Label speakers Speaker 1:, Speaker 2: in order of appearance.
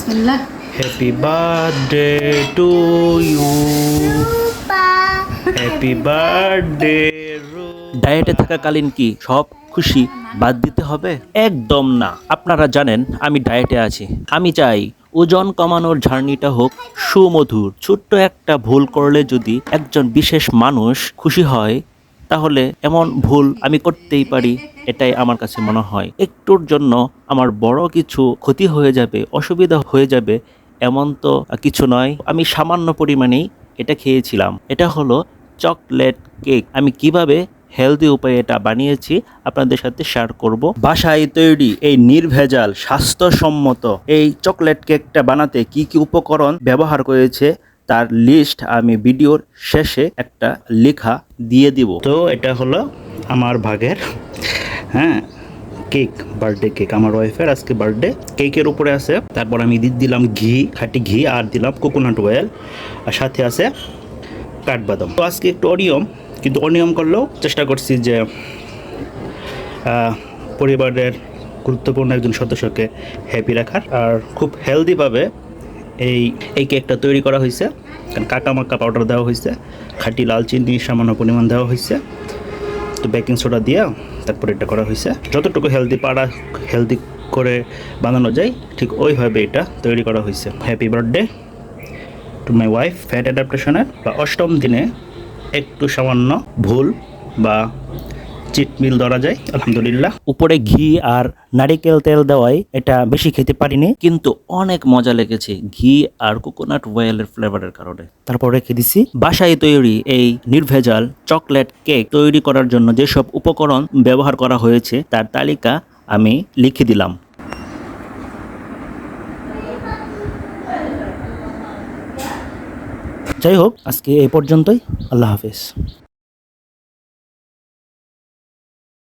Speaker 1: বিসমিল্লাহ।
Speaker 2: Happy birthday to you, happy birthday. ডায়েটে থাকাকালীন কি সব খুশি বাদ দিতে হবে? একদম না। আপনারা জানেন আমি ডায়েটে আছি। আমি চাই ওজন কমানোর জার্নিটা হোক সুমধুর। ছোট্ট একটা ভুল করলে যদি একজন বিশেষ মানুষ খুশি হয়, তাহলে এমন ভুল আমি করতেই পারি, এটাই আমার কাছে মনে হয়। একটুর জন্য আমার বড় কিছু ক্ষতি হয়ে যাবে, অসুবিধা হয়ে যাবে, এমন তো কিছু নয়। আমি সামান্য পরিমাণেই এটা খেয়েছিলাম। এটা হলো চকলেট কেক। আমি কিভাবে হেলদি উপায়ে এটা বানিয়েছি আপনাদের সাথে শেয়ার করব। বাসায় তৈরি এই নির্ভেজাল স্বাস্থ্যসম্মত এই চকলেট কেকটা বানাতে কি কি উপকরণ ব্যবহার করেছে তার লিস্ট আমি ভিডিওর শেষে একটা লেখা দিয়ে দিব। তো এটা হলো আমার ভাগের, হ্যাঁ, কেক, বার্থডে কেক। আমার ওয়াইফের আজকে বার্থডে। কেকের উপরে আছে, তারপর আমি দিলাম ঘি, খাঁটি ঘি, আর দিলাম কোকোনাট অয়েল, আর সাথে আছে কাঠবাদাম। তো আজকে একটু অনিয়ম, কিন্তু অনিয়ম করলেও চেষ্টা করছি যে পরিবারের গুরুত্বপূর্ণ একজন সদস্যকে হ্যাপি রাখার। আর খুব হেলদিভাবে এই কেকটা তৈরি করা হয়েছে। কারণ কাকা মাক্কা পাউডার দেওয়া হয়েছে, খাঁটি লাল চিনি সামান্য পরিমাণ দেওয়া হয়েছে, তো বেকিং সোডা দিয়ে তারপর এটা করা হয়েছে। যতটুকু হেলদি করে বানানো যায় ঠিক ওইভাবে এটা তৈরি করা হয়েছে। Happy birthday to my wife. Fat অ্যাডাপ্টেশনের বা অষ্টম দিনে একটু সামান্য ভুল বা চিট মিল ধরা যায়, আলহামদুলিল্লাহ। উপরে ঘি আর নারিকেল তেল দেওয়ায় এটা বেশি খেতে পারিনি, কিন্তু অনেক মজা লেগেছে ঘি আর কোকোনাট অয়েলের ফ্লেভারের কারণে। তারপর রেখে দিছি। বাসায় তৈরি এই নির্ভেজাল চকলেট কেক তৈরি করার জন্য যেসব উপকরণ ব্যবহার করা হয়েছে তার তালিকা আমি লিখে দিলাম। যাই হোক, আজকে এই পর্যন্তই। আল্লাহ হাফেজ।